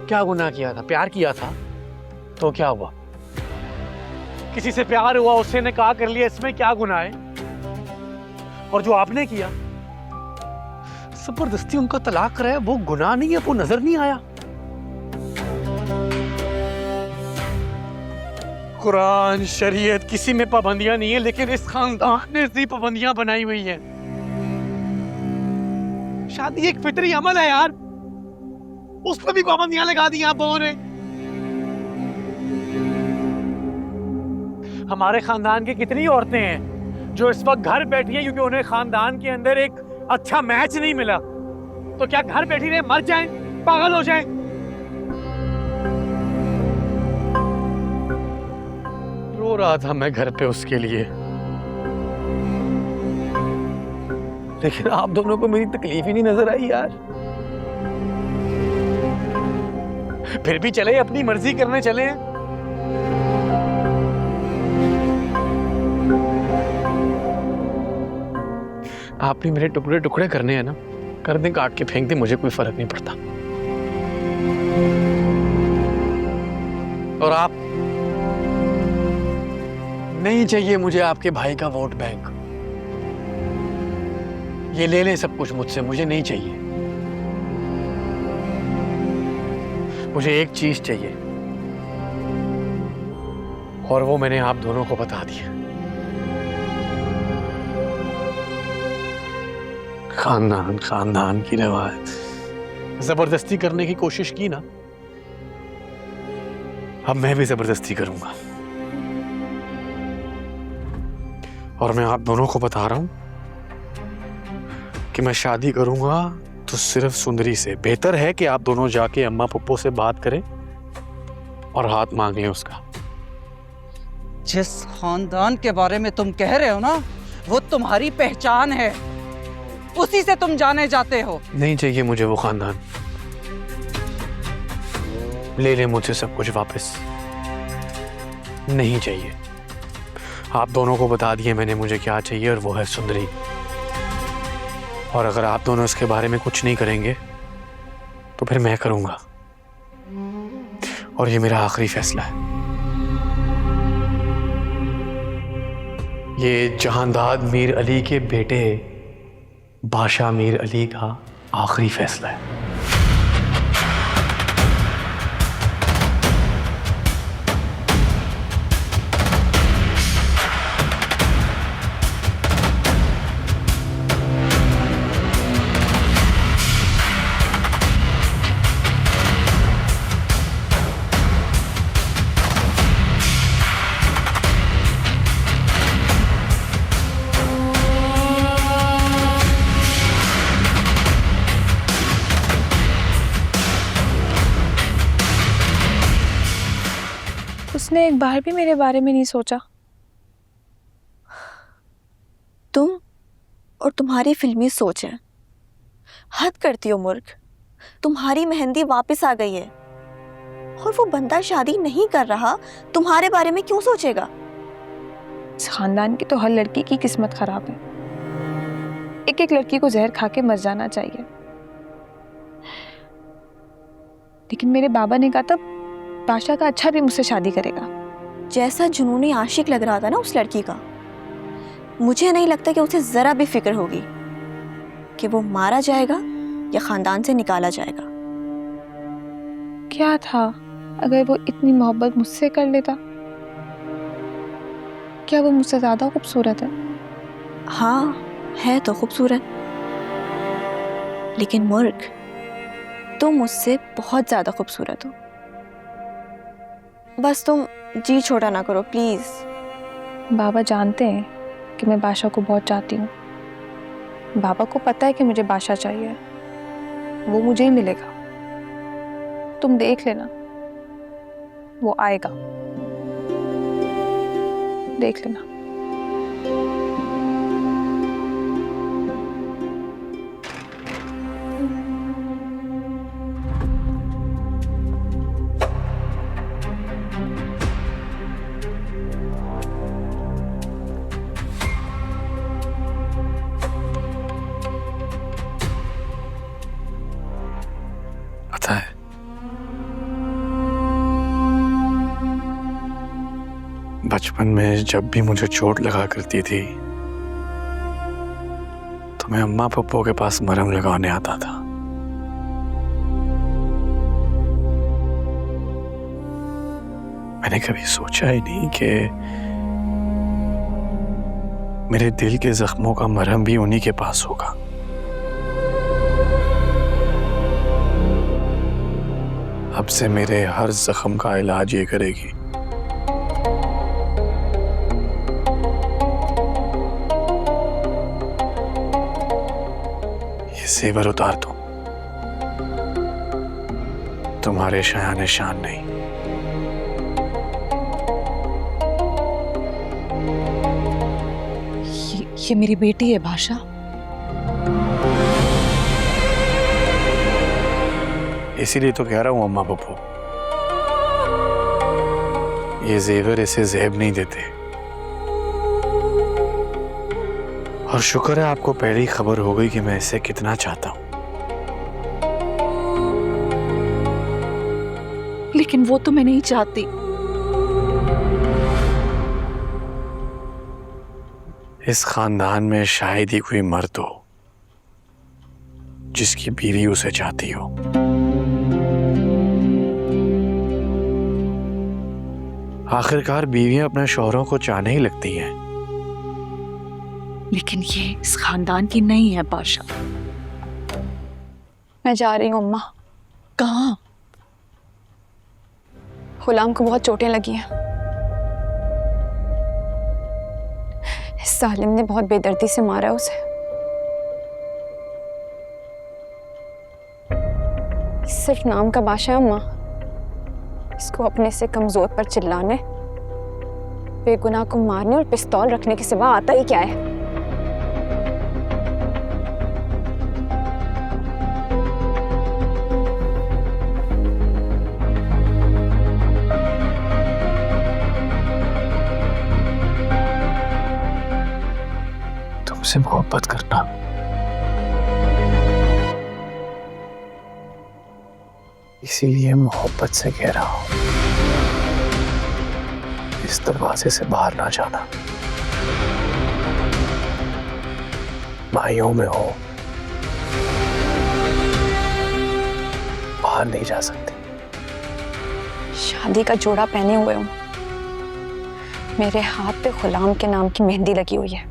क्या गुनाह किया था? प्यार किया था तो क्या हुआ? किसी से प्यार हुआ, उससे निकाह कर लिया, इसमें क्या गुनाह है? और जो आपने किया, जबरदस्ती उनका तलाक कराया, वो गुनाह नहीं है? वो नजर नहीं आया? कुरान शरीयत किसी में पाबंदियां नहीं है, लेकिन इस खानदान ने इतनी पाबंदियां बनाई हुई हैं। शादी एक फितरी अमल है यार, उस पर भी पाबंदियां लगा दी आप लोगों ने। हमारे खानदान की कितनी औरतें हैं जो इस वक्त घर बैठी हैं क्योंकि उन्हें खानदान के अंदर एक अच्छा मैच नहीं मिला। तो क्या घर बैठी रहे, मर जाएं, पागल हो जाएं? रो रहा था मैं घर पे उसके लिए, लेकिन आप दोनों को मेरी तकलीफ ही नहीं नजर आई यार। फिर भी चले, अपनी मर्जी करने चले हैं। आपने मेरे टुकड़े टुकड़े करने हैं ना, कर दें, काट के फेंक दें, मुझे कोई फर्क नहीं पड़ता। और आप, नहीं चाहिए मुझे आपके भाई का वोट बैंक। ये ले ले सब कुछ मुझसे, मुझे नहीं चाहिए। मुझे एक चीज चाहिए, और वो मैंने आप दोनों को बता दिया। खानदान खानदान की रवायत। जबरदस्ती करने की कोशिश की ना, अब मैं भी जबरदस्ती करूंगा। और मैं आप दोनों को बता रहा हूं कि मैं शादी करूंगा तो सिर्फ सुंदरी से। बेहतर है कि आप दोनों जाके अम्मा पप्पो से बात करें और हाथ मांग लें उसका। जिस खानदान के बारे में तुम कह रहे हो ना, वो तुम्हारी पहचान है, उसी से तुम जाने जाते हो। नहीं चाहिए मुझे वो खानदान, ले ले मुझसे सब कुछ वापस। नहीं चाहिए। आप दोनों को बता दिए मैंने मुझे क्या चाहिए, और वो है सुंदरी। और अगर आप दोनों इसके बारे में कुछ नहीं करेंगे तो फिर मैं करूंगा, और ये मेरा आखिरी फैसला है। ये जहांदाद मीर अली के बेटे बादशाह मीर अली का आखिरी फैसला है। उसने एक बार भी मेरे बारे में नहीं सोचा। तुम और तुम्हारी फिल्मी सोच है। हद करती हो मूर्ख। तुम्हारी मेहंदी वापस आ गई है, और वो बंदा शादी नहीं कर रहा, तुम्हारे बारे में क्यों सोचेगा? इस खानदान की तो हर लड़की की किस्मत खराब है। एक एक लड़की को जहर खा के मर जाना चाहिए। लेकिन मेरे बाबा ने कहा था बादशाह का अच्छा भी मुझसे शादी करेगा। जैसा जुनूनी आशिक लग रहा था ना उस लड़की का, मुझे नहीं लगता कि उसे जरा भी फिक्र होगी कि वो मारा जाएगा या खानदान से निकाला जाएगा। क्या था अगर वो इतनी मोहब्बत मुझसे कर लेता? क्या वो मुझसे ज्यादा खूबसूरत है? हाँ, है तो खूबसूरत, लेकिन मूर्ख, तुम मुझसे बहुत ज्यादा खूबसूरत हो। बस तुम जी छोटा ना करो प्लीज। बाबा जानते हैं कि मैं बादशाह को बहुत चाहती हूँ। बाबा को पता है कि मुझे बादशाह चाहिए, वो मुझे ही मिलेगा। तुम देख लेना, वो आएगा, देख लेना। पता है बचपन में जब भी मुझे चोट लगा करती थी तो मैं अम्मा पप्पो के पास मरहम लगाने आता था। मैंने कभी सोचा ही नहीं कि मेरे दिल के जख्मों का मरहम भी उन्हीं के पास होगा। अब से मेरे हर जख्म का इलाज ये करेगी। ये जेवर उतार दो, तुम्हारे शान शान नहीं। ये मेरी बेटी है भाषा। इसीलिए तो कह रहा हूं अम्मा पप्पू, ये जेवर इसे ज़ेब नहीं देते। और शुक्र है आपको पहले ही खबर हो गई कि मैं इसे कितना चाहता हूं। लेकिन वो तो मैं नहीं चाहती। इस खानदान में शायद ही कोई मर्द हो जिसकी बीवी उसे चाहती हो। आखिरकार बीवियां अपने शौहरों को चाहने ही लगती हैं। लेकिन ये इस खानदान की नहीं है बादशाह। मैं जा रही हूँ अम्मा। कहाँ? गुलाम को बहुत चोटें लगी हैं। इस जालिम ने बहुत बेदर्दी से मारा उसे। सिर्फ नाम का बादशाह है अम्मा। इसको अपने से कमजोर पर चिल्लाने, बेगुनाह को मारने और पिस्तौल रखने के सिवा आता ही क्या है? तुमसे मोहब्बत करना इसीलिए मोहब्बत से कह रहा हूं, इस दरवाजे से बाहर ना जाना। भाइयों में हो, बाहर नहीं जा सकते। शादी का जोड़ा पहने हुए हूँ। मेरे हाथ पे गुलाम के नाम की मेहंदी लगी हुई है।